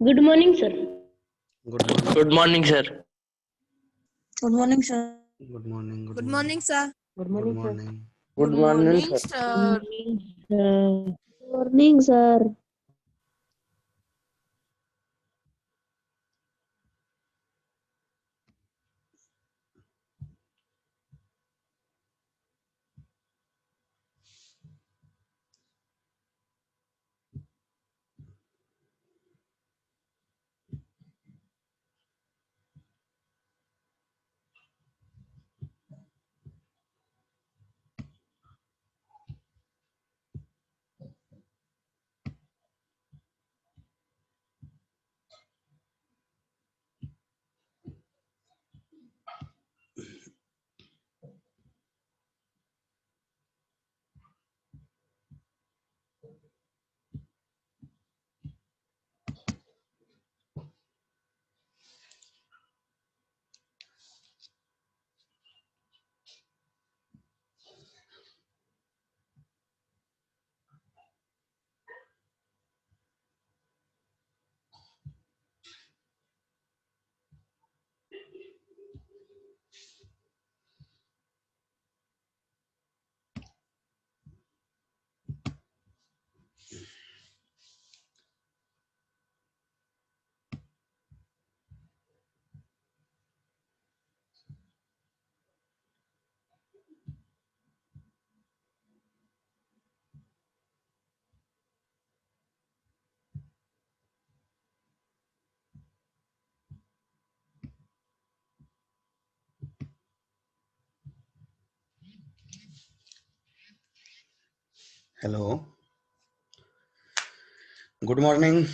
Good morning sir. Good morning. Good morning sir. Good morning sir. Good morning. Good morning sir. Good good morning sir. Morning. Good morning sir. Sir. Morning sir. Hello, good morning.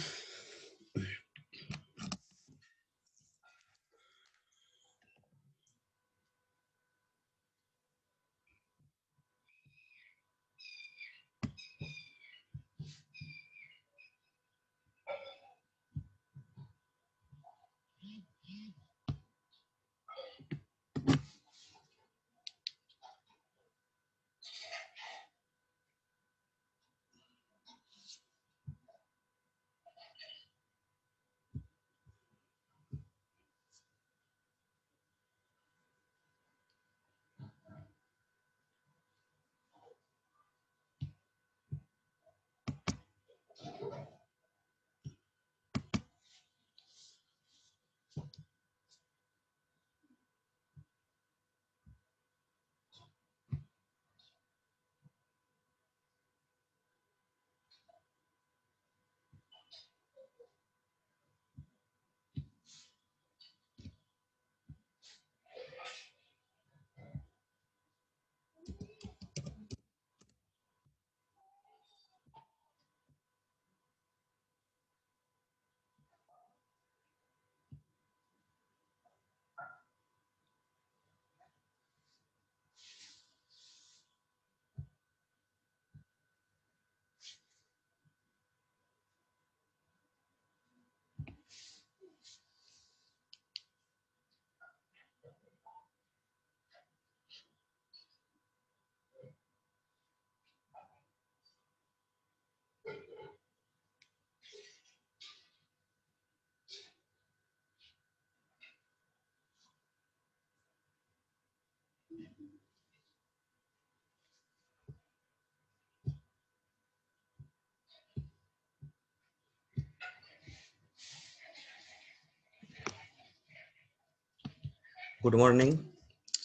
Good morning.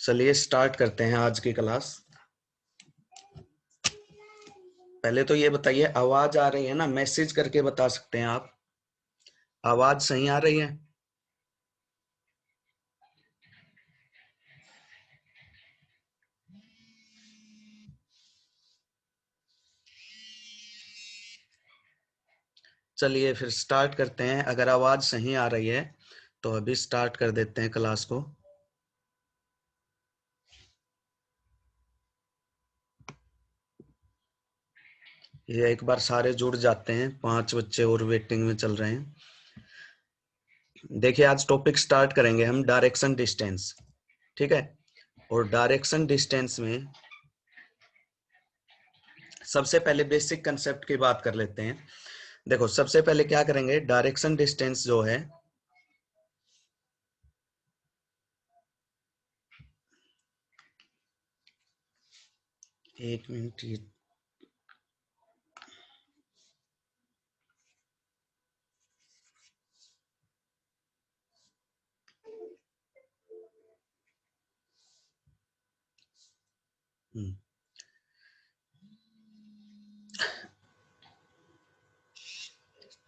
चलिए start करते हैं आज की class. पहले तो ये बताइए, आवाज आ रही है ना? मैसेज करके बता सकते हैं आप। आवाज सही आ रही है? चलिए फिर स्टार्ट करते हैं। अगर आवाज सही आ रही है तो अभी स्टार्ट कर देते हैं क्लास को। ये एक बार सारे जुड़ जाते हैं। 5 बच्चे और वेटिंग में चल रहे हैं। देखिए, आज टॉपिक स्टार्ट करेंगे हम डायरेक्शन डिस्टेंस, ठीक है? और डायरेक्शन डिस्टेंस में सबसे पहले बेसिक कंसेप्ट की बात कर लेते हैं। देखो सबसे पहले क्या करेंगे, डायरेक्शन डिस्टेंस जो है एक मिनट, ये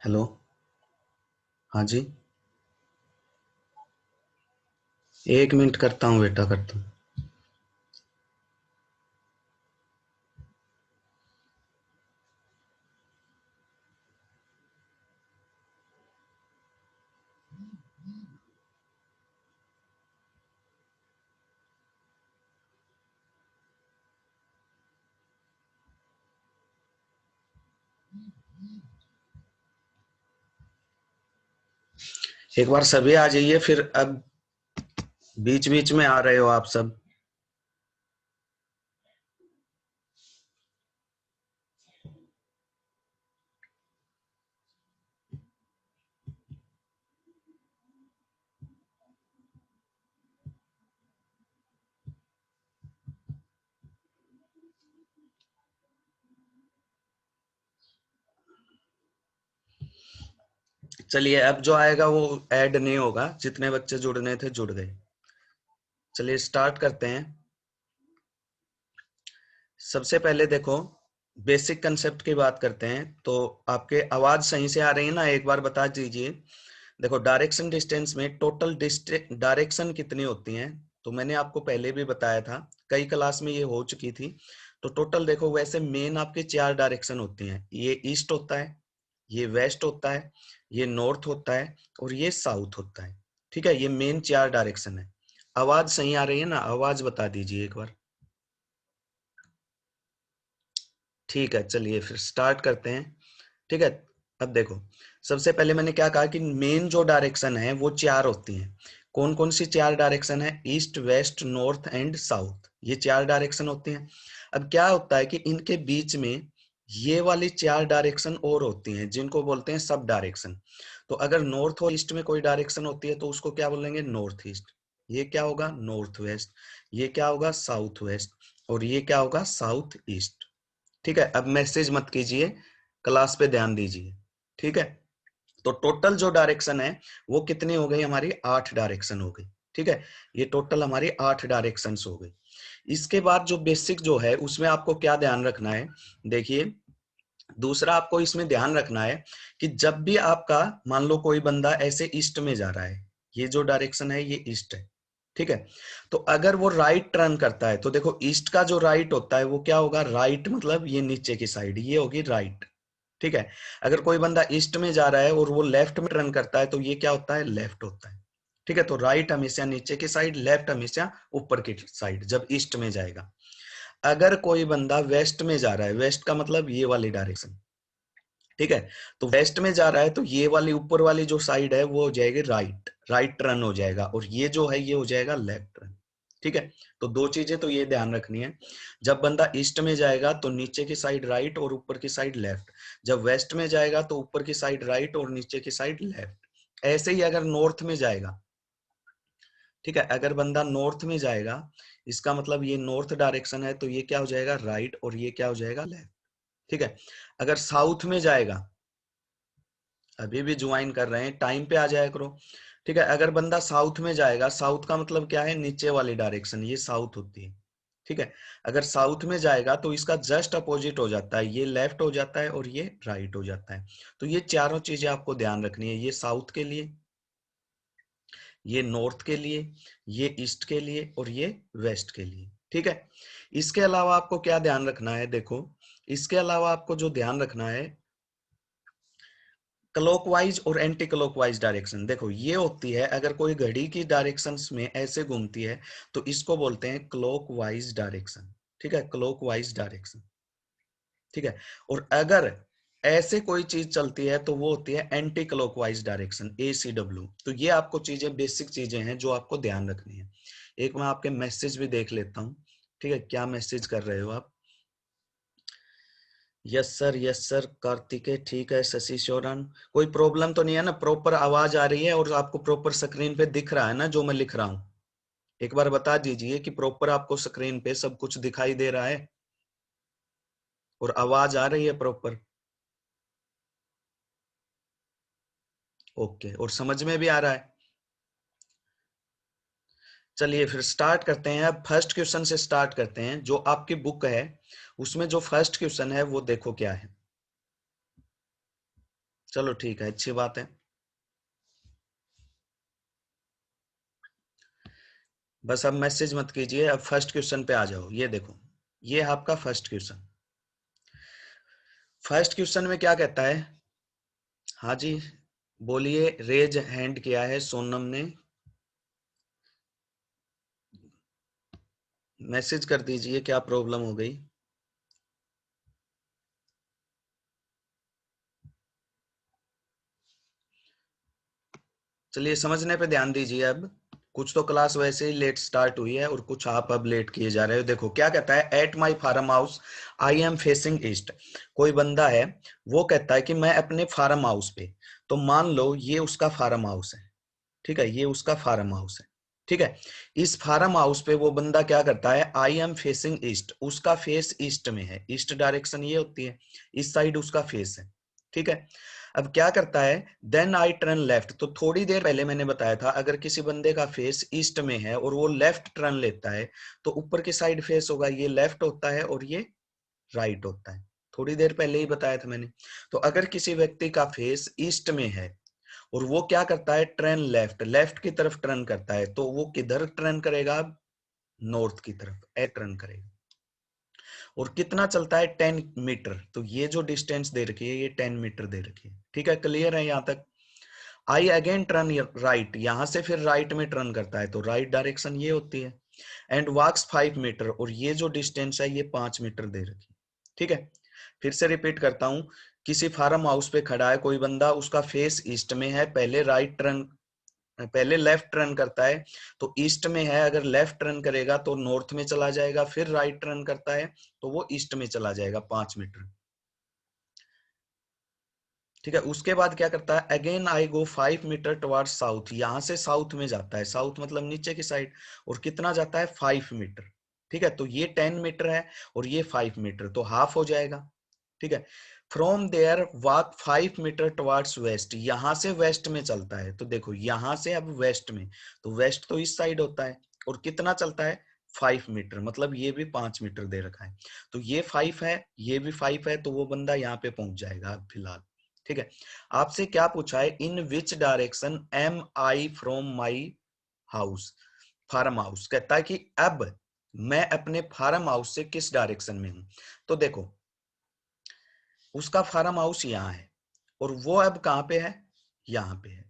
हेलो, हाँ जी, एक मिनट करता हूँ बेटा, करता हूँ। एक बार सभी आ जाइए, फिर अब बीच बीच में आ रहे हो आप सब। चलिए, अब जो आएगा वो ऐड नहीं होगा, जितने बच्चे जुड़ने थे जुड़ गए। चलिए स्टार्ट करते हैं। सबसे पहले देखो, बेसिक कंसेप्ट की बात करते हैं। तो आपके आवाज सही से आ रही है ना, एक बार बता दीजिए। देखो डायरेक्शन डिस्टेंस में टोटल डायरेक्शन कितनी होती हैं, तो मैंने आपको पहले भी बताया था, कई क्लास में ये हो चुकी थी। तो टोटल देखो, वैसे मेन आपके 4 डायरेक्शन होती हैं। ये ईस्ट होता है, ये वेस्ट होता है, ये नॉर्थ होता है, और ये साउथ होता है। ठीक है, ये मेन 4 डायरेक्शन है। आवाज सही आ रही है ना, आवाज बता दीजिए एक बार। ठीक है, चलिए फिर स्टार्ट करते हैं। ठीक है, अब देखो, सबसे पहले मैंने क्या कहा कि मेन जो डायरेक्शन है वो 4 होती हैं। कौन कौन सी 4 डायरेक्शन है? East, west, north and south, ये 4 डायरेक्शन होती हैं। अब क्या होता है कि इनके बीच में ये वाली 4 डायरेक्शन और होती हैं, जिनको बोलते हैं सब डायरेक्शन। तो अगर नॉर्थ और ईस्ट में कोई डायरेक्शन होती है तो उसको क्या बोलेंगे? North east. ये क्या होगा? North west. ये क्या होगा? South west. और ये क्या होगा? South east. ठीक है, अब मैसेज मत कीजिए, क्लास पे ध्यान दीजिए। ठीक है, तो टोटल जो डायरेक्शन है वो कितनी हो गई हमारी? 8 डायरेक्शन हो गई। ठीक है, ये टोटल हमारी 8 डायरेक्शन हो गई। इसके बाद जो बेसिक जो है उसमें आपको क्या ध्यान रखना है, देखिए, दूसरा आपको इसमें ध्यान रखना है कि जब भी आपका, मान लो कोई बंदा ऐसे ईस्ट में जा रहा है, ये जो डायरेक्शन है ये ईस्ट है। ठीक है, तो अगर वो राइट टर्न करता है तो देखो, ईस्ट का जो राइट होता है वो क्या होगा? राइट मतलब ये नीचे की साइड, ये होगी राइट। ठीक है, अगर कोई बंदा ईस्ट में जा रहा है और वो लेफ्ट में टर्न करता है तो ये क्या होता है? लेफ्ट होता है। ठीक है, तो राइट हमेशा नीचे की साइड, लेफ्ट हमेशा ऊपर की साइड, जब ईस्ट में जाएगा। अगर कोई बंदा वेस्ट में जा रहा है, वेस्ट का मतलब ये वाली डायरेक्शन, ठीक है, तो वेस्ट में जा रहा है तो ये वाली ऊपर वाली जो साइड है वो हो जाएगी राइट, राइट टर्न हो जाएगा, और ये जो है ये हो जाएगा लेफ्ट टर्न। ठीक है, तो 2 चीजें तो ये ध्यान रखनी है। जब बंदा ईस्ट में जाएगा तो नीचे की साइड राइट और ऊपर की साइड लेफ्ट। जब वेस्ट में जाएगा तो ऊपर की साइड राइट और नीचे की साइड लेफ्ट। ऐसे ही अगर नॉर्थ में जाएगा, ठीक है, अगर बंदा नॉर्थ में जाएगा, इसका मतलब ये नॉर्थ डायरेक्शन है तो ये क्या हो जाएगा? राइट, और ये क्या हो जाएगा? लेफ्ट। ठीक है, अगर साउथ में जाएगा, अभी भी ज्वाइन कर रहे हैं, टाइम पे आ जाया करो। ठीक है, अगर बंदा साउथ में जाएगा, साउथ का मतलब क्या है? नीचे वाली डायरेक्शन, ये साउथ होती है। ठीक है, अगर साउथ में जाएगा तो इसका जस्ट अपोजिट हो जाता है, ये लेफ्ट हो जाता है और ये राइट हो जाता है। तो ये चारों चीजें आपको ध्यान रखनी है, ये साउथ के लिए, ये नॉर्थ के लिए, ये ईस्ट के लिए, और ये वेस्ट के लिए। ठीक है, इसके अलावा आपको क्या ध्यान रखना है? देखो, इसके अलावा आपको जो ध्यान रखना है, क्लॉकवाइज और एंटी क्लॉकवाइज डायरेक्शन। देखो ये होती है, अगर कोई घड़ी की डायरेक्शंस में ऐसे घूमती है तो इसको बोलते हैं क्लॉकवाइज डायरेक्शन। ठीक है, क्लॉकवाइज डायरेक्शन। ठीक है, और अगर ऐसे कोई चीज चलती है तो वो होती है एंटी क्लॉकवाइज डायरेक्शन, ACW। तो ये आपको चीजें, बेसिक चीजें हैं जो आपको ध्यान रखनी है। एक मैं आपके मैसेज भी देख लेता हूँ। ठीक है, क्या मैसेज कर रहे हो आप? यस सर कार्तिकेय, ठीक है। शशि शोरन, कोई प्रॉब्लम तो नहीं है ना? प्रॉपर आवाज आ रही है और आपको प्रॉपर स्क्रीन पे दिख रहा है ना जो मैं लिख रहा हूँ? एक बार बता दीजिए कि प्रॉपर आपको स्क्रीन पे सब कुछ दिखाई दे रहा है और आवाज आ रही है प्रॉपर? ओके, और समझ में भी आ रहा है? चलिए फिर स्टार्ट करते हैं। अब फर्स्ट क्वेश्चन से स्टार्ट करते हैं। जो आपकी बुक है उसमें जो फर्स्ट क्वेश्चन है वो देखो क्या है। चलो ठीक है, अच्छी बात है। बस अब मैसेज मत कीजिए, अब फर्स्ट क्वेश्चन पे आ जाओ। ये देखो, ये है आपका फर्स्ट क्वेश्चन। फर्स्ट क्वेश्चन में क्या कहता है? हाँ जी बोलिए, रेज हैंड किया है सोनम ने, मैसेज कर दीजिए क्या प्रॉब्लम हो गई। चलिए समझने पे ध्यान दीजिए। अब कुछ तो क्लास वैसे ही लेट स्टार्ट हुई है और कुछ आप अब लेट किए जा रहे हो। देखो क्या कहता है, at my farm house I am facing east. कोई बंदा है वो कहता है कि मैं अपने फार्म हाउस पे, तो मान लो ये उसका फार्म हाउस है, ठीक है, ये उसका फार्म हाउस है, ठीक है। इस फार्म हाउस पे वो बंदा क्या करता है, आई एम फेसिंग ईस्ट, उसका फेस ईस्ट में है। ईस्ट डायरेक्शन ये होती है, इस साइड उसका फेस है, ठीक है। अब क्या करता है, देन आई टर्न लेफ्ट। तो थोड़ी देर पहले मैंने बताया था अगर किसी बंदे का फेस ईस्ट में है और वो लेफ्ट टर्न लेता है तो ऊपर की साइड फेस होगा, ये लेफ्ट होता है और ये राइट होता है। थोड़ी देर पहले ही बताया था मैंने। तो अगर किसी व्यक्ति का फेस ईस्ट में है और वो क्या करता है, टर्न लेफ्ट, लेफ्ट की तरफ टर्न करता है, तो वो किधर टर्न करेगा? नॉर्थ की तरफ ए टर्न करेगा। और कितना चलता है? 10 मीटर। तो ये जो डिस्टेंस दे रखी है ये 10 मीटर दे रखी है, ठीक है। क्लियर है यहां तक? आई अगेन टर्न राइट, यहां से फिर राइट में टर्न करता है, तो राइट डायरेक्शन ये होती है। एंड वॉक्स 5 मीटर, और ये जो डिस्टेंस है ये 5 मीटर दे रखी है, ठीक है। फिर से रिपीट करता हूं, किसी फार्म हाउस पे खड़ा है कोई बंदा, उसका फेस ईस्ट में है, पहले लेफ्ट टर्न करता है, तो ईस्ट में है, अगर लेफ्ट टर्न करेगा तो नॉर्थ में चला जाएगा, फिर राइट टर्न करता है तो वो ईस्ट में चला जाएगा 5 मीटर, ठीक है। उसके बाद क्या करता है, again I go 5 metre towards south, यहां से साउथ में जाता है, साउथ मतलब नीचे की साइड, और कितना जाता है? 5 मीटर, ठीक है। तो ये 10 मीटर है और ये 5 मीटर, तो हाफ हो जाएगा, ठीक है। From there walk 5 metre towards west, यहां से वेस्ट में चलता है, तो देखो यहां से अब वेस्ट में, तो वेस्ट तो इस साइड होता है, और कितना चलता है? 5 मीटर, मतलब ये भी 5 मीटर दे रखा है, तो ये 5 है, ये भी 5 है, तो वो बंदा यहाँ पे पहुंच जाएगा फिलहाल, ठीक है। आपसे क्या पूछा है, in which direction am I from my house, farm house, कहता है कि अब मैं अपने फार्म हाउस से किस डायरेक्शन में हूं। तो देखो उसका फार्म हाउस यहाँ है और वो अब कहाँ पे है? यहाँ पे है।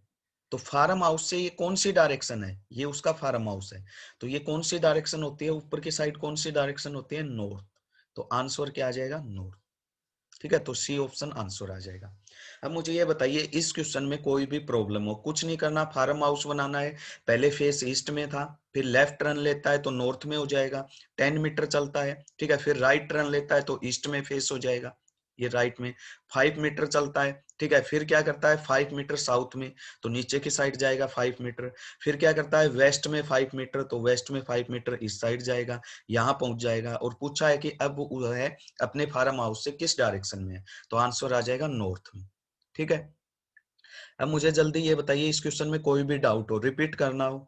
तो फार्म हाउस से ये कौन सी डायरेक्शन है? ये उसका फार्म हाउस है, तो ये कौन सी डायरेक्शन होती है? ऊपर की साइड कौन सी डायरेक्शन होती है? नॉर्थ। तो आंसर क्या आ जाएगा? नॉर्थ, ठीक है। तो सी ऑप्शन आंसर आ जाएगा। अब मुझे ये बताइए, इस क्वेश्चन में कोई भी प्रॉब्लम हो, कुछ नहीं करना, फार्म हाउस बनाना है। पहले फेस ईस्ट में था, फिर लेफ्ट टर्न लेता है तो नॉर्थ में हो जाएगा, 10 मीटर चलता है, ठीक है। फिर राइट टर्न लेता है तो ईस्ट में फेस हो जाएगा, ये राइट में। 5 मीटर चलता है, ठीक है। फिर क्या करता है, 5 मीटर साउथ में, तो नीचे की साइड जाएगा 5 मीटर। फिर क्या करता है, वेस्ट में 5 मीटर, तो वेस्ट में 5 मीटर इस साइड जाएगा, यहाँ पहुंच जाएगा। और पूछा है कि अब वो है अपने फार्म हाउस से किस डायरेक्शन में है, तो आंसर आ जाएगा नॉर्थ में, ठीक है। अब मुझे जल्दी ये बताइए, इस क्वेश्चन में कोई भी डाउट हो, रिपीट करना हो।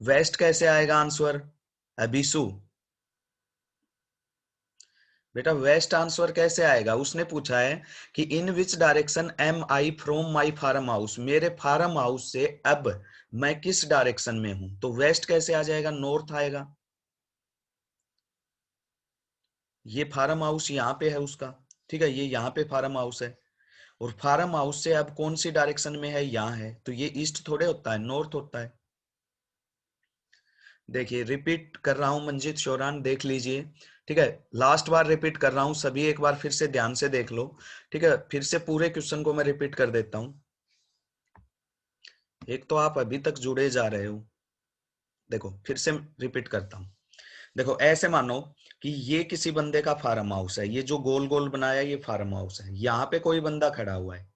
वेस्ट कैसे आएगा आंसर? अबिसु बेटा, वेस्ट आंसर कैसे आएगा? उसने पूछा है कि in which direction am I from my farm house, मेरे फार्म हाउस से अब मैं किस डायरेक्शन में हूं, तो वेस्ट कैसे आ जाएगा? नॉर्थ आएगा। ये फार्म हाउस यहाँ पे है उसका, ठीक है, ये यहाँ पे फार्म हाउस है, और फार्म हाउस से अब कौन सी डायरेक्शन में है? यहाँ है, तो ये ईस्ट थोड़े होता है, नॉर्थ होता है। देखिए रिपीट कर रहा हूं मंजित शोरान, देख लीजिए, ठीक है। लास्ट बार रिपीट कर रहा हूं, सभी एक बार फिर से ध्यान से देख लो, ठीक है। फिर से पूरे क्वेश्चन को मैं रिपीट कर देता हूं। एक तो आप अभी तक जुड़े जा रहे हो, देखो फिर से रिपीट करता हूं। देखो ऐसे मानो कि ये किसी बंदे का फार्म हाउस है, ये जो गोल गोल बनाया ये फार्म हाउस है, यहाँ पे कोई बंदा खड़ा हुआ है,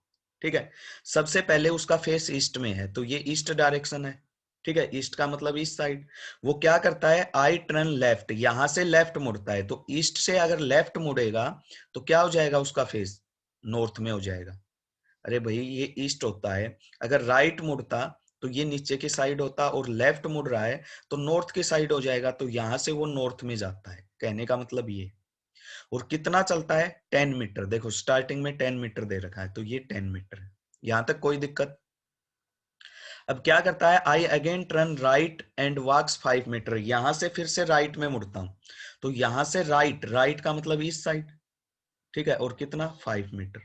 ठीक है। सबसे पहले उसका फेस ईस्ट में है, तो ये ईस्ट डायरेक्शन है, ठीक है। ईस्ट का मतलब ईस्ट साइड। वो क्या करता है, आई टर्न लेफ्ट, यहां से लेफ्ट मुड़ता है, तो ईस्ट से अगर लेफ्ट मुड़ेगा तो क्या हो जाएगा, उसका फेस नॉर्थ में हो जाएगा। अरे भाई ये ईस्ट होता है, अगर राइट मुड़ता तो ये नीचे की साइड होता, और लेफ्ट मुड़ रहा है तो नॉर्थ की साइड हो जाएगा, तो यहां से वो नॉर्थ में जाता है, कहने का मतलब ये। और कितना चलता है, 10 मीटर। देखो स्टार्टिंग में 10 मीटर दे रखा है, तो ये 10 मीटर है, यहां तक कोई दिक्कत। अब क्या करता है, I again turn right and walks 5 metre, यहां से फिर से राइट में मुड़ता हूं, तो यहां से राइट, राइट का मतलब ईस्ट साइड, ठीक है। और कितना, 5 मीटर,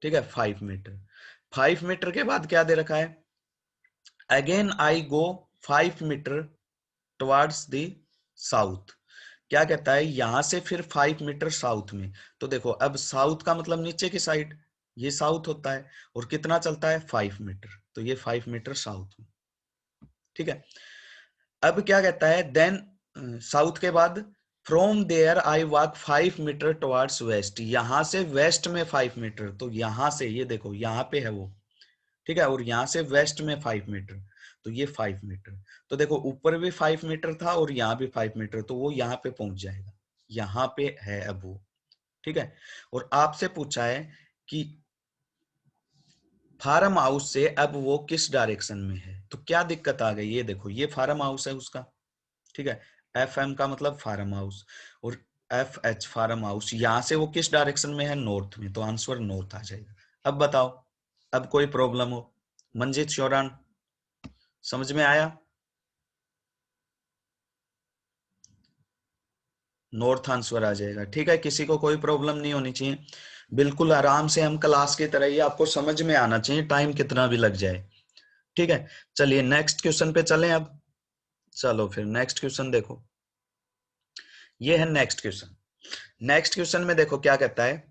ठीक है, 5 मीटर। 5 मीटर के बाद क्या दे रखा है, again I go 5 metre towards the south. क्या कहता है, यहां से फिर 5 मीटर साउथ में, तो देखो अब साउथ का मतलब नीचे की साइड, ये साउथ होता है, और कितना चलता है, 5 मीटर, तो ये 5 मीटर साउथ में, ठीक है। अब क्या कहता है, देन साउथ के बाद from there I walk 5 metre towards west, यहां से वेस्ट में 5 मीटर, तो यहां से ये देखो यहां पे है वो, ठीक है। और यहां से वेस्ट में 5 मीटर, तो ये 5 मीटर। तो देखो ऊपर भी 5 मीटर था और यहाँ भी 5 मीटर, तो वो यहाँ पे पहुंच जाएगा, यहाँ पे है अब वो, ठीक है। और आपसे पूछा है कि फार्म हाउस से अब वो किस डायरेक्शन में है, तो क्या दिक्कत आ गई, ये देखो ये फार्म हाउस है उसका, ठीक है। एफ एम का मतलब फार्म हाउस, और एफ एच फार्म हाउस, यहां से वो किस डायरेक्शन में है, नॉर्थ में, तो आंसर नॉर्थ आ जाएगा। अब बताओ, अब कोई प्रॉब्लम हो, मंजीत शौरान, समझ में आया, नॉर्थ आंसर आ जाएगा, ठीक है। किसी को कोई प्रॉब्लम नहीं होनी चाहिए, बिल्कुल आराम से हम क्लास की तरह ही, आपको समझ में आना चाहिए, टाइम कितना भी लग जाए, ठीक है। चलिए नेक्स्ट क्वेश्चन पे चलें अब। चलो फिर नेक्स्ट क्वेश्चन देखो, ये है नेक्स्ट क्वेश्चन। नेक्स्ट क्वेश्चन में देखो क्या कहता है,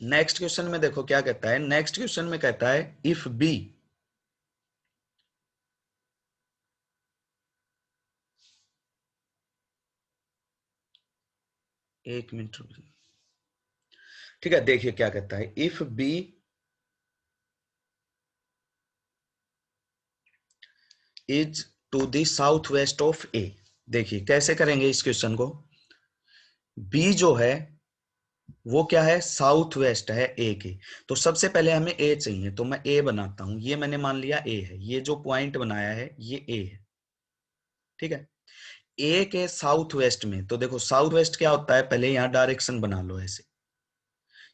नेक्स्ट क्वेश्चन में देखो क्या कहता है, नेक्स्ट क्वेश्चन में कहता है इफ बी, एक मिनट, ठीक है। देखिए क्या कहता है, if B is to the south west of A. देखिए कैसे करेंगे इस क्वेश्चन को, बी जो है वो क्या है, साउथ वेस्ट है ए के, तो सबसे पहले हमें ए चाहिए, तो मैं ए बनाता हूं, ये मैंने मान लिया ए है, ये जो पॉइंट बनाया है ये ए है, ठीक है। ए के साउथ वेस्ट में, तो देखो साउथ वेस्ट क्या होता है, पहले यहां डायरेक्शन बना लो ऐसे,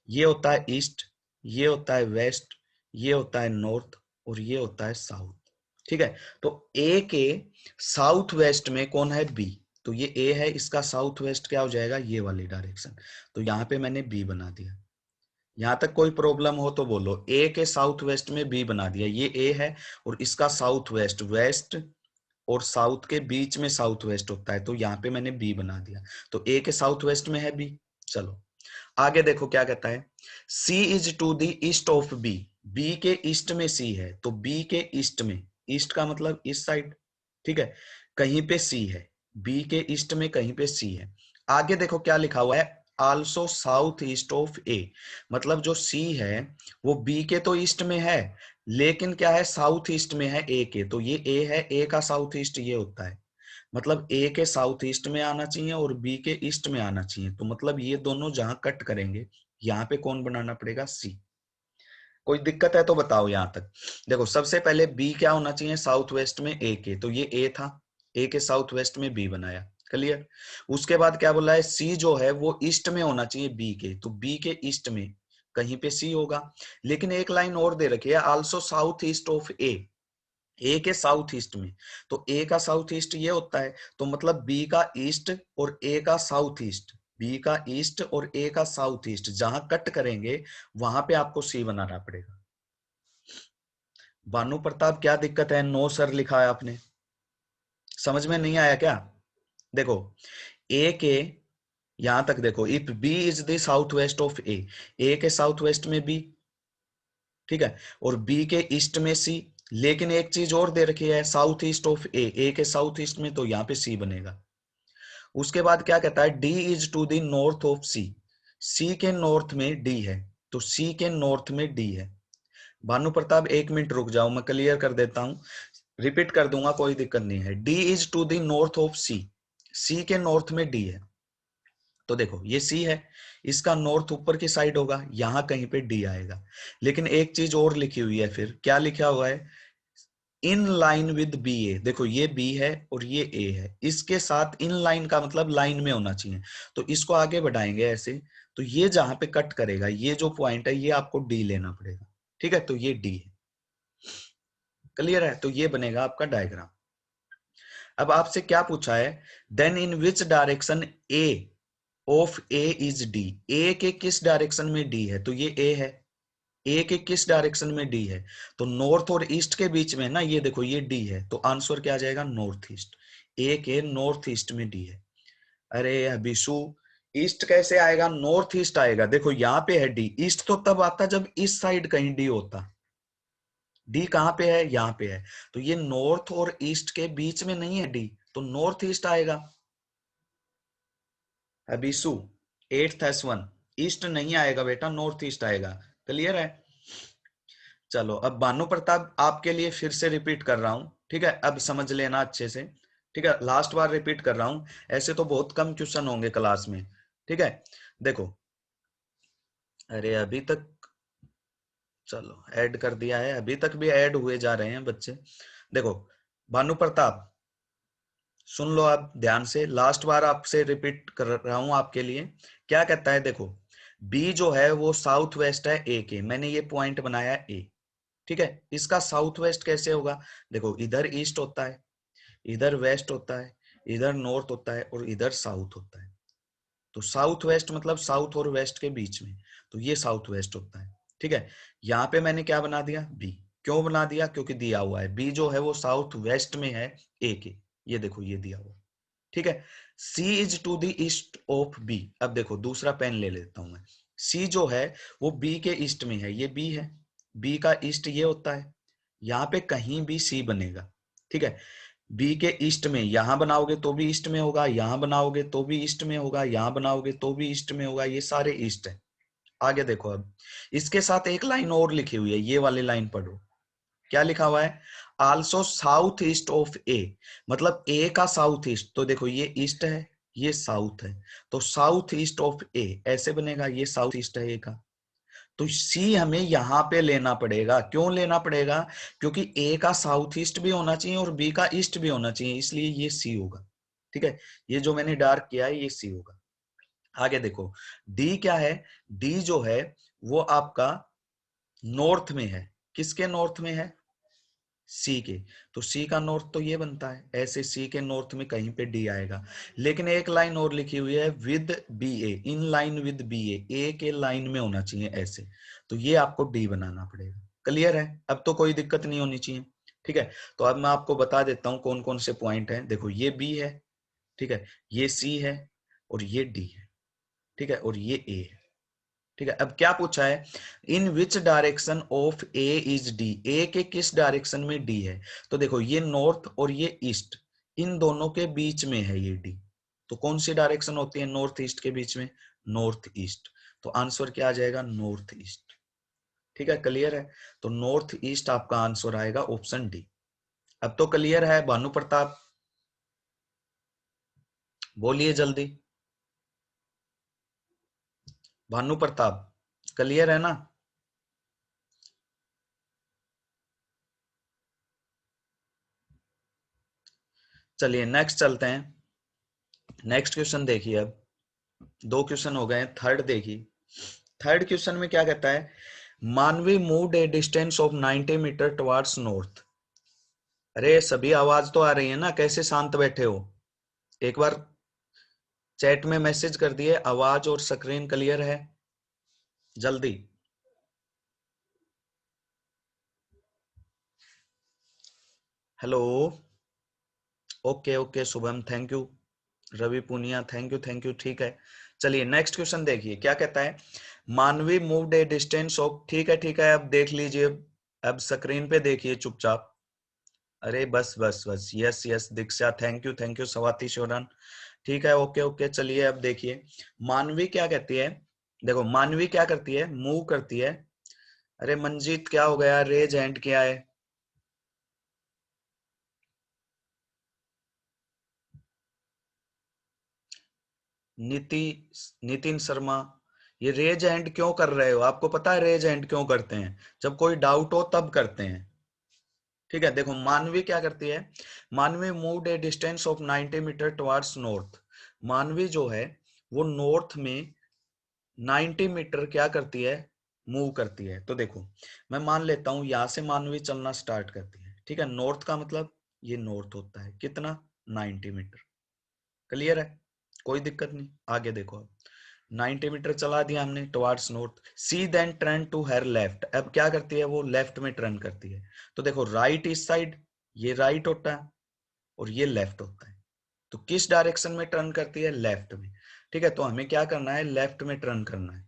ये होता है ईस्ट, ये होता है वेस्ट, ये होता है नॉर्थ, और ये होता है साउथ, ठीक है। तो ए के साउथ वेस्ट में कौन है, बी, तो ये ए है, इसका साउथ वेस्ट क्या हो जाएगा, ये वाली डायरेक्शन, तो यहाँ पे मैंने बी बना दिया। यहां तक कोई प्रॉब्लम हो तो बोलो, ए के साउथ वेस्ट में बी बना दिया, ये ए है, और इसका साउथ वेस्ट, वेस्ट और साउथ के बीच में साउथ वेस्ट होता है, तो यहाँ पे मैंने बी बना दिया, तो ए के साउथ वेस्ट में है बी। चलो आगे देखो क्या कहता है, सी is to the east of B, B के ईस्ट में सी है, तो बी के ईस्ट में, ईस्ट का मतलब ईस्ट साइड, ठीक है, कहीं पे सी है, बी के ईस्ट में कहीं पे सी है। आगे देखो क्या लिखा हुआ है, आल्सो साउथ ईस्ट ऑफ ए, मतलब जो सी है वो बी के तो ईस्ट में है, लेकिन क्या है, साउथ ईस्ट में है ए के, तो ये ए है, ए का साउथ ईस्ट ये होता है, मतलब ए के साउथ ईस्ट में आना चाहिए और बी के ईस्ट में आना चाहिए, तो मतलब ये दोनों जहां कट करेंगे यहाँ पे कौन बनाना पड़ेगा, सी। कोई दिक्कत है तो बताओ यहां तक। देखो सबसे पहले बी क्या होना चाहिए, साउथ वेस्ट में ए के, तो ये ए था, ए के साउथ वेस्ट में बी बनाया, क्लियर। उसके बाद क्या बोला है, सी जो है वो ईस्ट में होना चाहिए बी के, तो बी के ईस्ट में कहीं पे सी होगा, लेकिन एक लाइन और दे रखी है, also south east of A, A के साउथ ईस्ट में, तो ए का साउथ ईस्ट ये होता है, तो मतलब बी का ईस्ट और ए का साउथ ईस्ट, बी का ईस्ट और ए का साउथ ईस्ट जहां कट करेंगे वहां पे आपको सी बनाना पड़ेगा। भानु प्रताप क्या दिक्कत है, नो सर लिखा है आपने, समझ में नहीं आया क्या। देखो ए के यहां तक देखो, if B is the south west of A, A के साउथ वेस्ट में बी, ठीक है, और बी के ईस्ट में सी, लेकिन एक चीज और दे रखी है, साउथ ईस्ट ऑफ ए के साउथ ईस्ट में, तो यहाँ पे सी बनेगा। उसके बाद क्या कहता है, D is to the north of C, C के नॉर्थ में डी है, तो सी के नॉर्थ में डी है। भानु प्रताप 1 मिनट रुक जाओ, मैं क्लियर कर देता हूं, रिपीट कर दूंगा, कोई दिक्कत नहीं है। D is to the north of C, C के नॉर्थ में डी है, तो देखो ये सी है, इसका नॉर्थ ऊपर की साइड होगा, यहां कहीं पे डी आएगा। लेकिन एक चीज और लिखी हुई है, फिर क्या लिखा हुआ है, इन लाइन विद बी ए, देखो ये बी है और ये ए है, इसके साथ इन लाइन का मतलब लाइन में होना चाहिए, तो इसको आगे बढ़ाएंगे ऐसे, तो ये जहां पे कट करेगा, ये जो पॉइंट है ये आपको डी लेना पड़ेगा, ठीक है, तो ये डी है, क्लियर है, तो ये बनेगा आपका डायग्राम। अब आपसे क्या पूछा है, then in which direction A of A is D, A के किस डायरेक्शन में डी है, तो ये ए है, ए के किस डायरेक्शन में डी है, तो नॉर्थ और ईस्ट के बीच में ना, ये देखो ये डी है, तो आंसर क्या आ जाएगा, नॉर्थ ईस्ट, ए के नॉर्थ ईस्ट में डी है। अरे बिशु, ईस्ट कैसे आएगा, नॉर्थ ईस्ट आएगा, देखो यहाँ पे है डी, ईस्ट तो तब आता जब इस साइड कहीं डी होता, डी कहां पे है, यहां पे है, तो ये नॉर्थ और ईस्ट के बीच में नहीं है डी, तो नॉर्थ ईस्ट आएगा। अबिसु 8th S1, ईस्ट नहीं आएगा बेटा, नॉर्थ ईस्ट आएगा, क्लियर है। चलो अब भानु प्रताप आपके लिए फिर से रिपीट कर रहा हूं, ठीक है, अब समझ लेना अच्छे से, ठीक है, लास्ट बार रिपीट कर रहा हूं, ऐसे तो बहुत कम क्वेश्चन होंगे क्लास में, ठीक है। देखो, अरे अभी तक, चलो ऐड कर दिया है, अभी तक भी ऐड हुए जा रहे हैं बच्चे। देखो भानु प्रताप, सुन लो आप ध्यान से, लास्ट बार आपसे रिपीट कर रहा हूं आपके लिए, क्या कहता है, देखो बी जो है वो साउथ वेस्ट है ए के, मैंने ये पॉइंट बनाया ए, ठीक है, इसका साउथ वेस्ट कैसे होगा, देखो इधर ईस्ट होता है, इधर वेस्ट होता है, इधर नॉर्थ होता है और इधर साउथ होता है, तो साउथ वेस्ट मतलब साउथ और वेस्ट के बीच में, तो ये साउथ वेस्ट होता है, ठीक है। यहाँ पे मैंने क्या बना दिया, बी, क्यों बना दिया, क्योंकि दिया हुआ है, बी जो है वो साउथ वेस्ट में है ए के, ये देखो ये दिया हुआ, ठीक है। सी is to the east of B, अब देखो दूसरा पेन ले लेता हूं मैं, सी जो है वो बी के ईस्ट में है, ये बी है, बी का ईस्ट ये होता है, यहाँ पे कहीं भी सी बनेगा, ठीक है, बी के ईस्ट में, यहां बनाओगे तो भी ईस्ट में होगा, यहां बनाओगे तो भी ईस्ट में होगा, यहां बनाओगे तो भी ईस्ट में होगा, ये सारे ईस्ट है। आगे देखो, अब इसके साथ एक लाइन और लिखी हुई है, ये वाली लाइन पढ़ो, क्या लिखा हुआ है, आल्सो साउथ ईस्ट ऑफ ए, मतलब ए का साउथ ईस्ट, तो देखो ये ईस्ट है, ये साउथ है, तो साउथ ईस्ट ऑफ ए ऐसे बनेगा, ये साउथ ईस्ट है ए का, तो सी हमें यहां पे लेना पड़ेगा, क्यों लेना पड़ेगा, क्योंकि ए का साउथ ईस्ट भी होना चाहिए और बी का ईस्ट भी होना चाहिए, इसलिए ये सी होगा, ठीक है, ये जो मैंने डार्क किया है ये सी होगा। आगे देखो, डी क्या है, डी जो है वो आपका नॉर्थ में है, किसके नॉर्थ में है, सी के, तो सी का नॉर्थ तो ये बनता है, ऐसे सी के नॉर्थ में कहीं पे डी आएगा, लेकिन एक लाइन और लिखी हुई है, with B A, in line with B A के लाइन में होना चाहिए ऐसे, तो ये आपको डी बनाना पड़ेगा, क्लियर है, अब तो कोई दिक्कत नहीं होनी चाहिए, ठीक है। तो अब मैं आपको बता देता हूं कौन कौन से पॉइंट हैं, देखो ये बी है, ठीक है, ये सी है और ये डी है, ठीक है, और ये ए है, ठीक है। अब क्या पूछा है, in which direction of A is D, A के किस डायरेक्शन में डी है, तो देखो ये नॉर्थ और ये ईस्ट, इन दोनों के बीच में है ये डी, तो कौन सी डायरेक्शन होती है नॉर्थ ईस्ट के बीच में, नॉर्थ ईस्ट, तो आंसर क्या आ जाएगा, नॉर्थ ईस्ट, ठीक है, क्लियर है, तो नॉर्थ ईस्ट आपका आंसर आएगा ऑप्शन डी। अब तो क्लियर है भानु प्रताप, बोलिए जल्दी, भानु प्रताप क्लियर है ना। चलिए नेक्स्ट चलते हैं, नेक्स्ट क्वेश्चन देखिए, अब 2 क्वेश्चन हो गए, थर्ड देखिए, थर्ड क्वेश्चन में क्या कहता है, Manvi moved a distance of 90 metre towards north, अरे सभी आवाज तो आ रही है ना, कैसे शांत बैठे हो, एक बार चैट में मैसेज कर दिए आवाज और स्क्रीन क्लियर है, जल्दी, hello, okay okay Shubham thank you, Ravi Punia thank you, ठीक है। चलिए नेक्स्ट क्वेश्चन देखिए क्या कहता है, Manvi moved a distance of, ठीक है, अब देख लीजिए, अब स्क्रीन पे देखिए चुपचाप। अरे बस बस बस, yes yes Diksha, thank you Swati Shoran, ठीक है, ओके ओके, चलिए अब देखिए मानवी क्या कहती है। देखो मानवी क्या करती है, मूव करती है। अरे मंजीत क्या हो गया, रेज हैंड क्या है? नितिन शर्मा, ये रेज हैंड क्यों कर रहे हो? आपको पता है रेज हैंड क्यों करते हैं? जब कोई डाउट हो तब करते हैं। ठीक है, देखो मानवी क्या करती है, Manvi moved a distance of 90 metre towards north. मानवी जो है वो नॉर्थ में 90 मीटर क्या करती है, मूव करती है। तो देखो मैं मान लेता हूं यहां से मानवी चलना स्टार्ट करती है, ठीक है, नॉर्थ का मतलब ये नॉर्थ होता है कितना, 90 मीटर। क्लियर है, कोई दिक्कत नहीं, आगे देखो अब 90 मीटर चला दिया हमने towards north. She then turn to her left, अब क्या करती है वो लेफ्ट में टर्न करती है। तो देखो राइट इस साइड, ये राइट होता है और ये लेफ्ट होता है, तो किस डायरेक्शन में टर्न करती है, लेफ्ट में। ठीक है, तो हमें क्या करना है, लेफ्ट में टर्न करना है,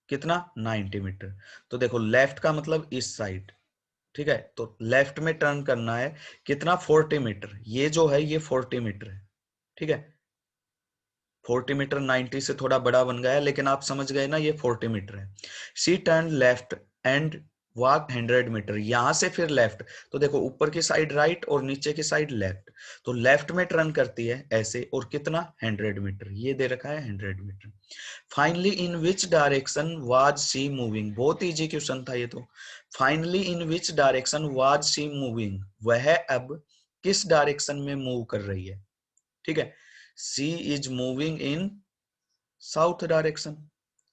कितना, 90 मीटर। तो देखो लेफ्ट का मतलब इस साइड, ठीक है, तो लेफ्ट में टर्न करना है कितना, 40 मीटर। ये जो है ये 40 मीटर है, ठीक है, 40 मीटर 90 से थोड़ा बड़ा बन गया है, लेकिन आप समझ गए ना, ये 40 मीटर है। She turn left and walk 100 metre, यहां से फिर लेफ्ट। तो देखो ऊपर की साइड राइट और नीचे की साइड लेफ्ट, तो लेफ्ट में टर्न करती है ऐसे, और कितना, 100 मीटर, ये दे रखा है 100 metre. Finally in which direction was she moving, बहुत इजी क्वेश्चन था ये तो। Finally in which direction was she moving, वह अब किस डायरेक्शन में मूव कर रही है। ठीक है, सी is moving in south direction.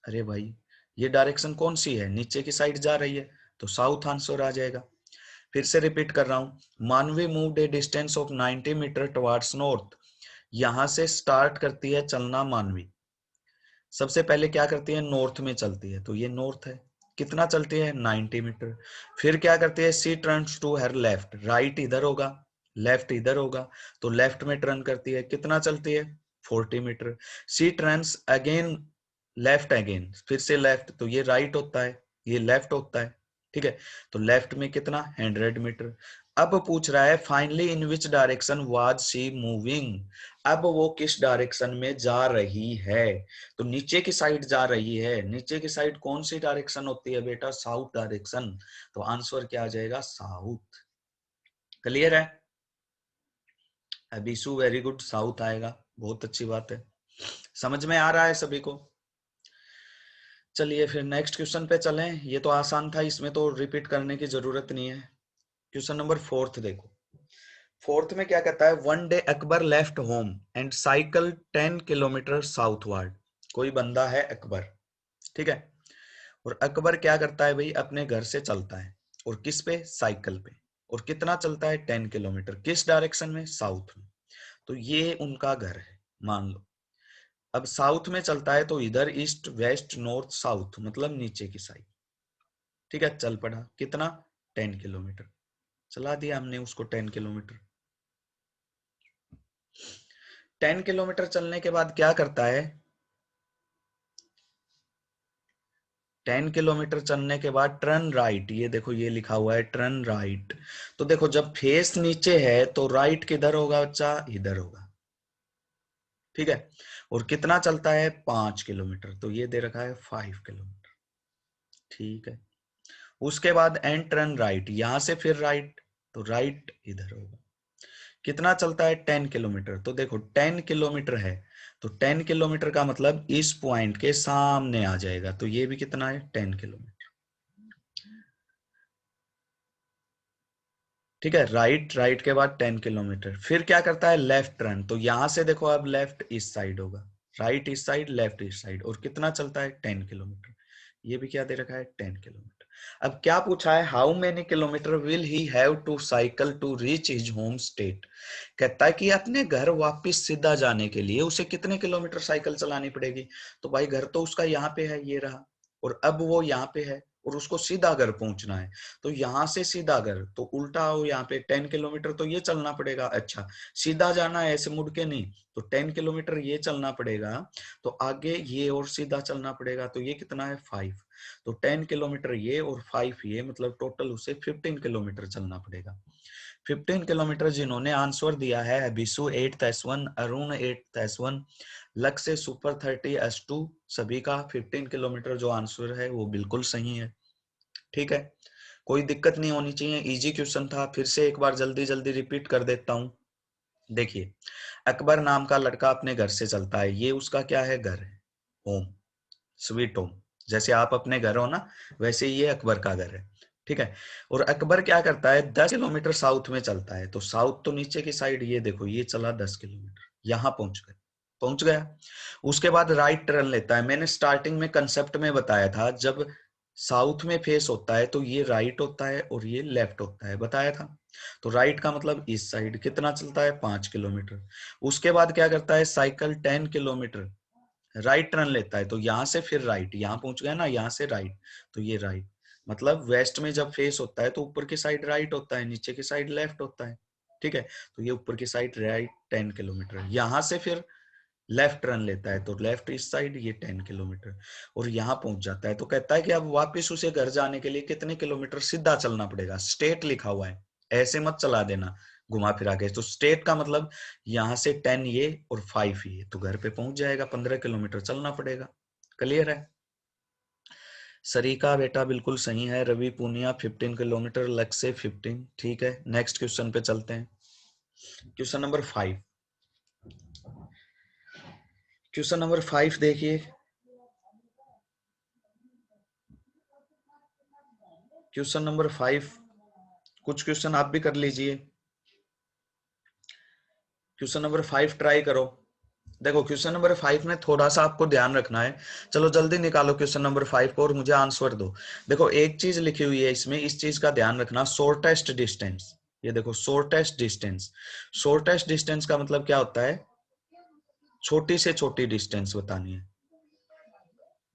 अरे भाई ये डायरेक्शन कौन सी है, नीचे की साइड जा रही है, तो साउथ आंसर आ जाएगा। फिर से रिपीट कर रहा हूं, Manvi moved a distance of 90 metre towards north. यहां से स्टार्ट करती है चलना मानवी, सबसे पहले क्या करती है, नॉर्थ में चलती है, तो ये नॉर्थ है, कितना चलती है, 90 मीटर। फिर क्या करती है, she turns to her left, right इधर होगा, लेफ्ट इधर होगा, तो लेफ्ट में टर्न करती है, कितना चलती है, 40 मीटर। सी टर्न्स अगेन लेफ्ट, अगेन फिर से लेफ्ट, तो ये राइट होता है, ये लेफ्ट होता है, ठीक है, तो लेफ्ट में कितना, 100 मीटर। अब पूछ रहा है finally in which direction was she moving, अब वो किस डायरेक्शन में जा रही है। तो नीचे की साइड जा रही है, नीचे की साइड कौन सी डायरेक्शन होती है बेटा, साउथ डायरेक्शन, तो आंसर क्या आ जाएगा, साउथ। क्लियर है, अभिषु वेरी गुड, साउथ आएगा, बहुत अच्छी बात है, समझ में आ रहा है सभी को। चलिए फिर नेक्स्ट क्वेश्चन पे चलें, ये तो आसान था, इसमें तो रिपीट करने की जरूरत नहीं है। क्वेश्चन नंबर 4 देखो, 4 में क्या कहता है, one day Akbar left home and cycle 10 kilometre southward. कोई बंदा है अकबर, ठीक है, और अकबर क्या करता है भाई, अपने घर से चलता है, और किस पे, साइकिल पे, और कितना चलता है, 10 किलोमीटर, किस डायरेक्शन में, साउथ में। तो ये उनका घर है मान लो, अब साउथ में चलता है तो इधर ईस्ट वेस्ट नॉर्थ साउथ, मतलब नीचे की साइड, ठीक है, चल पड़ा, कितना, 10 किलोमीटर, चला दिया हमने उसको 10 किलोमीटर। 10 किलोमीटर चलने के बाद क्या करता है, 10 किलोमीटर चलने के बाद टर्न राइट, ये देखो ये लिखा हुआ है टर्न राइट। तो देखो जब फेस नीचे है तो राइट किधर होगा बच्चा, इधर होगा, ठीक है, और कितना चलता है, 5 किलोमीटर, तो ये दे रखा है 5 किलोमीटर, ठीक है। उसके बाद एंड टर्न राइट, यहां से फिर राइट, तो राइट इधर होगा, कितना चलता है, 10 किलोमीटर। तो देखो 10 किलोमीटर है, तो 10 किलोमीटर का मतलब इस पॉइंट के सामने आ जाएगा, तो ये भी कितना है, 10 किलोमीटर, ठीक है, राइट, राइट के बाद 10 किलोमीटर। फिर क्या करता है, लेफ्ट टर्न, तो यहां से देखो अब लेफ्ट इस साइड होगा, राइट इस साइड, लेफ्ट इस साइड, और कितना चलता है, 10 किलोमीटर। ये भी क्या दे रखा है, 10 किलोमीटर। अब क्या पूछा है, how many kilometre will he have to cycle to reach his home state. कहता है कि अपने घर वापस सीधा जाने के लिए उसे कितने किलोमीटर साइकिल चलानी पड़ेगी। तो भाई घर तो उसका यहाँ पे है, ये रहा, और अब वो यहाँ पे है, और उसको सीधा घर पहुंचना है, तो यहाँ से सीधा घर तो उल्टा हो, यहाँ पे 10 किलोमीटर तो ये चलना पड़ेगा। अच्छा, सीधा जाना है ऐसे मुड़ के नहीं, तो 10 किलोमीटर ये चलना पड़ेगा, तो आगे ये और सीधा चलना पड़ेगा, तो ये कितना है 5। तो 10 किलोमीटर ये और 5 ये, मतलब टोटल उसे 15 किलोमीटर चलना पड़ेगा। 15 किलोमीटर जिन्होंने आंसर दिया है, अभिषु 8th S1, Arun 8th S1, लक्ष्य सुपर 30 S2, सभी का 15 किलोमीटर जो आंसर है वो बिल्कुल सही है। ठीक है, कोई दिक्कत नहीं होनी चाहिए, इजी क्वेश्चन था। फिर से एक बार जल्दी जल्दी रिपीट कर देता हूं। देखिए, अकबर नाम का लड़का अपने घर से चलता है, ये उसका क्या है, घर है, होम, स्वीट होम। जैसे आप अपने घर हो ना, वैसे ये अकबर का घर है। ठीक है, और अकबर क्या करता है, 10 किलोमीटर साउथ में चलता है, तो साउथ तो नीचे की साइड, ये देखो ये चला 10 किलोमीटर, यहां पहुंच गया। उसके बाद राइट टर्न लेता है। मैंने स्टार्टिंग में कंसेप्ट में बताया था, जब साउथ में फेस होता है तो ये राइट होता है और ये लेफ्ट होता है, बताया था। तो राइट का मतलब इस साइड कितना चलता है, 5 किलोमीटर। उसके बाद क्या करता है, साइकिल 10 किलोमीटर राइट टर्न लेता है, तो यहां से फिर राइट, यहां पहुंच गया ना, यहां से राइट, तो ये राइट, मतलब वेस्ट में जब फेस होता है तो ऊपर की साइड राइट होता है, नीचे की साइड लेफ्ट होता है। ठीक है, तो ये ऊपर की साइड राइट 10 किलोमीटर, यहां से फिर लेफ्ट टर्न लेता है, तो लेफ्ट इस साइड, ये 10 किलोमीटर, और यहाँ पहुंच जाता है। तो कहता है कि अब वापस उसे घर जाने के लिए कितने किलोमीटर सीधा चलना पड़ेगा। स्टेट लिखा हुआ है, ऐसे मत चला देना घुमा फिरा के। तो स्टेट का मतलब यहाँ से 10 ये और 5 ये, तो घर पे पहुंच जाएगा, 15 किलोमीटर चलना पड़ेगा। क्लियर है? सरीका बेटा बिल्कुल सही है। रवि पूनिया 15 किलोमीटर, लक्ष्य 15। ठीक है, नेक्स्ट क्वेश्चन पे चलते हैं। क्वेश्चन नंबर 5, क्वेश्चन नंबर 5 देखिए। क्वेश्चन नंबर 5, कुछ क्वेश्चन आप भी कर लीजिए। क्वेश्चन नंबर 5 ट्राई करो। देखो, क्वेश्चन नंबर 5 में थोड़ा सा आपको ध्यान रखना है। चलो जल्दी निकालो क्वेश्चन नंबर 5 को और मुझे आंसर दो। देखो, एक चीज लिखी हुई है इसमें, इस चीज का ध्यान रखना, शॉर्टेस्ट डिस्टेंस। ये देखो, शॉर्टेस्ट डिस्टेंस। शॉर्टेस्ट डिस्टेंस का मतलब क्या होता है, छोटी से छोटी डिस्टेंस बतानी है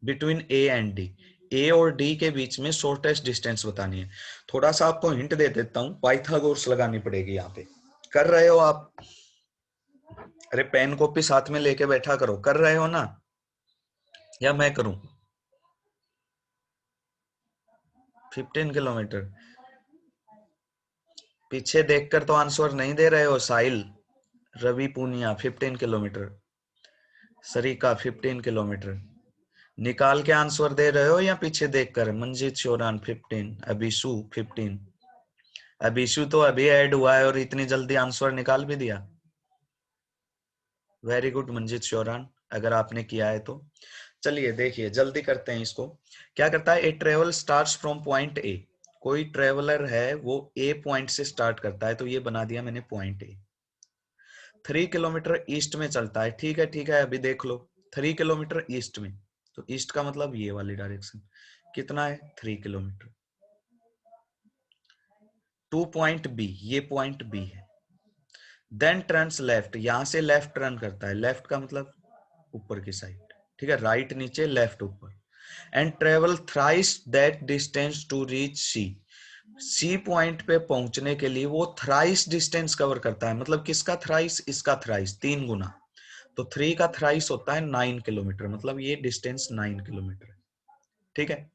बिटवीन ए एंड डी। ए और डी के बीच में शॉर्टेस्ट डिस्टेंस बतानी है। थोड़ा सा आपको हिंट दे देता हूं, पाइथागोरस लगानी पड़ेगी यहाँ पे। कर रहे हो आप? अरे पेन कॉपी साथ में लेके बैठा करो। कर रहे हो ना, या मैं करूं? 15 किलोमीटर पीछे देखकर तो आंसर नहीं दे रहे हो। साहिल, रवि पूनिया 15 किलोमीटर, सरिका 15 किलोमीटर, निकाल के आंसर दे रहे हो या पीछे देखकर? मंजीत शोरान 15, अभिषु 15। अभिषु तो अभी ऐड हुआ है और इतनी जल्दी आंसर निकाल भी दिया। वेरी गुड मंजीत शोरान, अगर आपने किया है तो। चलिए देखिए, जल्दी करते हैं इसको। क्या करता है, a travel starts from point A. कोई ट्रेवलर है, वो ए पॉइंट से स्टार्ट करता है, तो ये बना दिया मैंने पॉइंट ए। 3 किलोमीटर ईस्ट में चलता है। ठीक है, ठीक है, अभी देख लो, 3 किलोमीटर ईस्ट में, तो ईस्ट का मतलब ये वाली डायरेक्शन, कितना है 3 किलोमीटर। टू पॉइंट बी, ये पॉइंट बी है। देन टर्न्स लेफ्ट, यहां से लेफ्ट टर्न करता है, लेफ्ट का मतलब ऊपर की साइड। ठीक है, राइट नीचे, लेफ्ट ऊपर। And travel thrice that distance to reach C. C point पे पहुंचने के लिए वो थ्राइस डिस्टेंस कवर करता है। मतलब किसका थ्राइस? इसका थ्राइस, 3 गुना। तो 3 का थ्राइस होता है 9 किलोमीटर, मतलब ये डिस्टेंस 9 किलोमीटर। ठीक है,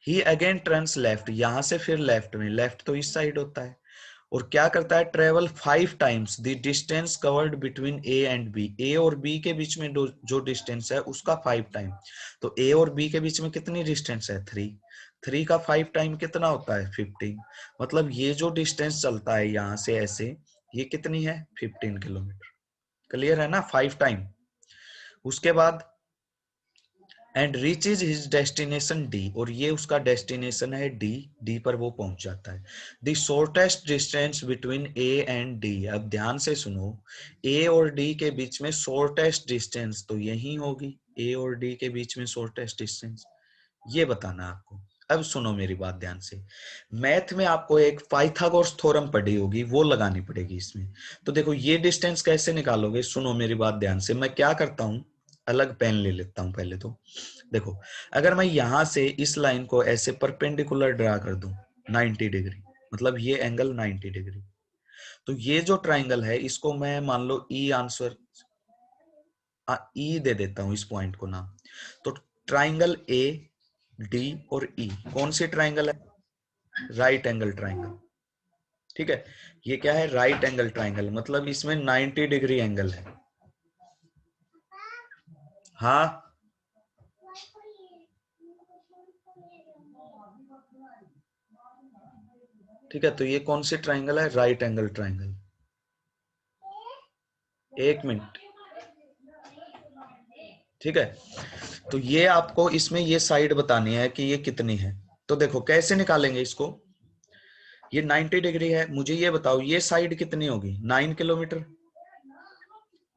ही अगेन टर्न्स लेफ्ट, यहां से फिर लेफ्ट में, लेफ्ट तो इस साइड होता है, और क्या करता है, travel 5 times the distance covered between A and B. A और बी के बीच में जो डिस्टेंस है उसका 5 टाइम। तो ए और बी के बीच में कितनी डिस्टेंस है, 3। 3 का 5 टाइम कितना होता है, 15। मतलब ये जो डिस्टेंस चलता है यहां से ऐसे, ये कितनी है, 15 किलोमीटर। क्लियर है ना, 5 टाइम। उसके बाद and reaches his destination D, और ये उसका डेस्टिनेशन है डी। डी पर वो पहुंच जाता है। The shortest distance between A and D. अब ध्यान से सुनो, ए और डी के बीच में शॉर्टेस्ट डिस्टेंस तो यही होगी, ए और डी के बीच में शॉर्टेस्ट डिस्टेंस, ये बताना आपको। अब सुनो मेरी बात ध्यान से, मैथ में आपको एक पाइथागोरस थ्योरम पढ़ी होगी, वो लगानी पड़ेगी इसमें। तो देखो, ये डिस्टेंस कैसे निकालोगे, सुनो मेरी बात ध्यान से। मैं क्या करता हूं, अलग पेन ले लेता हूं पहले तो। देखो अगर मैं यहां से इस लाइन को ऐसे परपेंडिकुलर ड्रा कर दूं 90 डिग्री, मतलब ये एंगल 90 डिग्री, तो ये जो ट्राइंगल है इसको मैं मान लो ई आंसर ई दे देता हूं इस पॉइंट को नाम। तो ट्राइंगल ए डी और ई कौन सी ट्राइंगल है? Right angle triangle. ठीक है, ये क्या है? राइट एंगल ट्राइंगल, मतलब इसमें 90 डिग्री एंगल है। हाँ ठीक है, तो ये कौन सी ट्राइंगल है? Right angle triangle. एक मिनट, ठीक है, तो ये आपको इसमें ये साइड बतानी है कि ये कितनी है। तो देखो कैसे निकालेंगे इसको। ये 90 डिग्री है, मुझे ये बताओ ये साइड कितनी होगी? 9 किलोमीटर।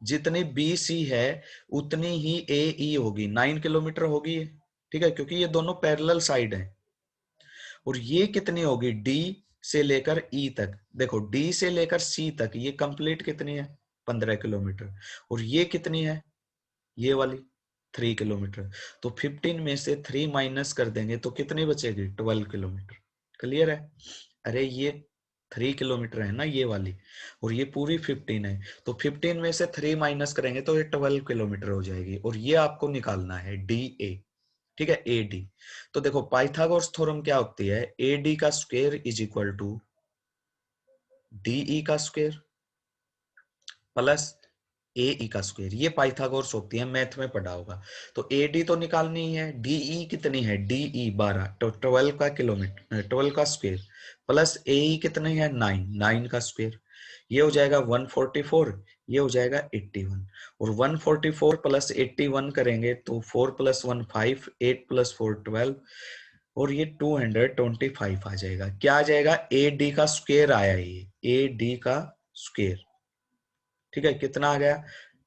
जितनी बी सी है उतनी ही ए ई होगी, 9 किलोमीटर होगी ये। ठीक है, क्योंकि ये दोनों पैरेलल साइड है। और ये कितनी होगी? डी से लेकर ई तक। देखो डी से लेकर सी तक ये कंप्लीट कितनी है? 15 किलोमीटर। और ये कितनी है? ये वाली 3 किलोमीटर। तो 15 में से 3 माइनस कर देंगे तो कितनी बचेगी? 12 किलोमीटर। क्लियर है? अरे ये 3 किलोमीटर है ना ये वाली, और ये पूरी 15 है, तो 15 में से 3 माइनस करेंगे तो ये 12 किलोमीटर हो जाएगी। और ये आपको निकालना है डी ए। ठीक है, ए डी। तो देखो पाइथागोरस थ्योरम क्या होती है? ए डी का square is equal to DE का स्क्वायर प्लस ए ई का स्क्वायर। ये पाइथागोरस होती है, मैथ में पढ़ा होगा। तो ए डी तो निकालनी ही है। डीई कितनी है? डीई 12, तो 12 का किलोमीटर, 12 का स्क्वायर प्लस ए ई कितनी है? 9, 9 का स्क्वायर। ये हो जाएगा 144, ये हो जाएगा 81। और 144 प्लस 81 करेंगे तो 4 + 1 5, 8 + 4 12, और ये 225 आ जाएगा। क्या आ जाएगा? ए डी का स्क्वायर आया ये, ए डी का स्क्वायर। ठीक है, कितना आ गया?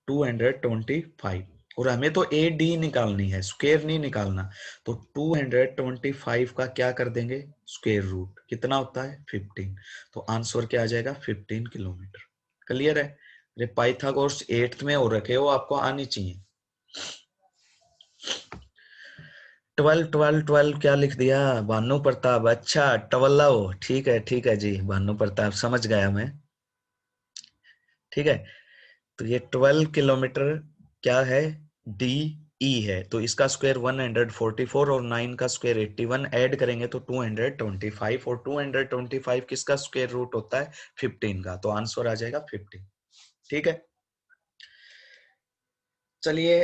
225। और हमें तो ए डी निकालनी है, स्क्वायर नहीं निकालना। तो 225 का क्या कर देंगे? Square root. कितना होता है? 15। तो आंसर क्या आ जाएगा? 15 किलोमीटर। क्लियर है? अरे पाइथागोरस 8th में हो रखे हो, आपको आनी चाहिए। 12 12 12 क्या लिख दिया? भानु प्रताप। अच्छा 12, ठीक है जी भानु प्रताप, समझ गया मैं। ठीक है, तो ये 12 किलोमीटर क्या है? डी ई है, तो इसका स्क्वायर 144 और 9 का स्क्वायर 81, ऐड करेंगे तो 225, और 225 किसका स्क्वायर रूट होता है? 15 का। तो आंसर आ जाएगा 15। ठीक है, चलिए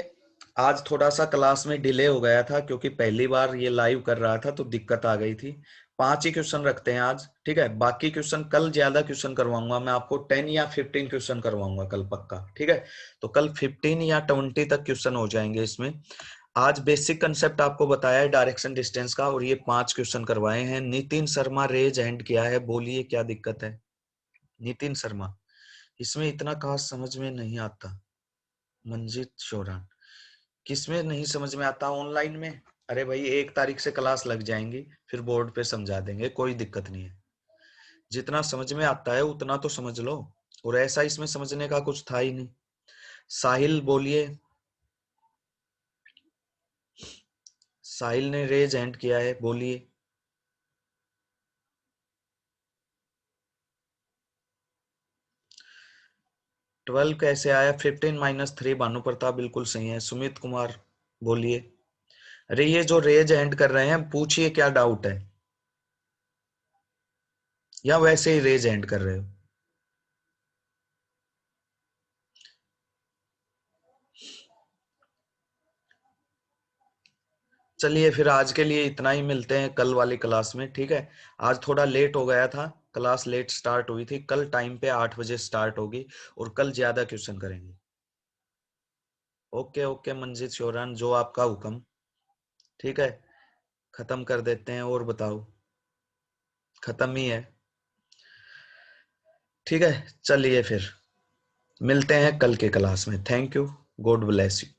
आज थोड़ा सा क्लास में डिले हो गया था क्योंकि पहली बार ये लाइव कर रहा था तो दिक्कत आ गई थी। 5 ही क्वेश्चन रखते हैं आज। ठीक है, बाकी क्वेश्चन कल ज्यादा क्वेश्चन करवाऊंगा मैं आपको, 10 या 15 क्वेश्चन करवाऊंगा कल पक्का। ठीक है, तो कल 15 या 20 तक क्वेश्चन हो जाएंगे इसमें। आज बेसिक कंसेप्ट आपको बताया है डायरेक्शन डिस्टेंस का, और ये 5 क्वेश्चन करवाए हैं। नितिन शर्मा रेज हैंड किया है, बोलिए क्या दिक्कत है? नितिन शर्मा, इसमें इतना खास समझ में नहीं आता। मंजीत शोरान, किसमें नहीं समझ में आता? ऑनलाइन में। अरे भाई 1 तारीख से क्लास लग जाएंगी, फिर बोर्ड पे समझा देंगे, कोई दिक्कत नहीं है। जितना समझ में आता है उतना तो समझ लो, और ऐसा इसमें समझने का कुछ था ही नहीं। साहिल बोलिए, साहिल ने रेज हैंड किया है, बोलिए। ट्वेल्व कैसे आया? 15 - 3 भानु प्रताप बिल्कुल सही है। सुमित कुमार बोलिए। अरे ये जो रेज हैंड कर रहे हैं पूछिए क्या डाउट है, या वैसे ही रेज हैंड कर रहे हो? चलिए फिर आज के लिए इतना ही, मिलते हैं कल वाली क्लास में। ठीक है, आज थोड़ा लेट हो गया था, क्लास लेट स्टार्ट हुई थी। कल टाइम पे 8 बजे स्टार्ट होगी, और कल ज्यादा क्वेश्चन करेंगे। ओके ओके मंजीत शोरान, जो आपका हुक्म। ठीक है, खत्म कर देते हैं, और बताओ? खत्म ही है। ठीक है, चलिए फिर मिलते हैं कल के क्लास में। Thank you, God bless you.